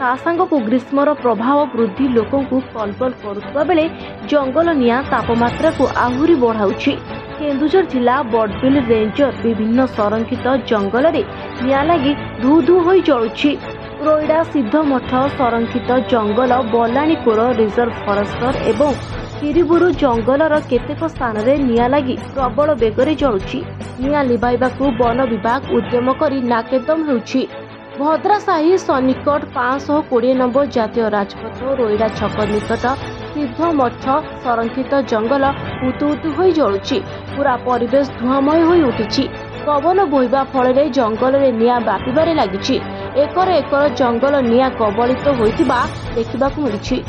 ता सांगकु ग्रीष्मर प्रभाव वृद्धि लोकंकु कलबल करुवा बेले जंगल निया तापमात्रा को आहुरी बढ़ाउछि। केन्दुझर जिला बडबिल रेंजर विभिन्न संरक्षित जंगल रे निया लागि धू धू होई जळुछि। रोइडा सिद्धमठ संरक्षित जंगल बलाणीपुर रिजर्व फरेस्टर एवं किरिबुरु जंगलर केतेक स्थान रे निया लागि प्रबल बेगरे जळुछि। निया लिभाइबाकु वन विभाग उद्यम करी नाकेदम हेउछि। भद्रासाही सन्निकट 520 नंबर जातीय राजपथ रोइडा छक निकट सिद्धमठ संरक्षित जंगल उतुउतु होई जळुछि। पूरा परिवेश धुआमय होई उठिछि। पवन बोहिबा फल जंगल रे निया व्यापिबारे लागिछि। एकर एकर जंगल निया कबलित होइतिबा देखिबाकु मिलिछि।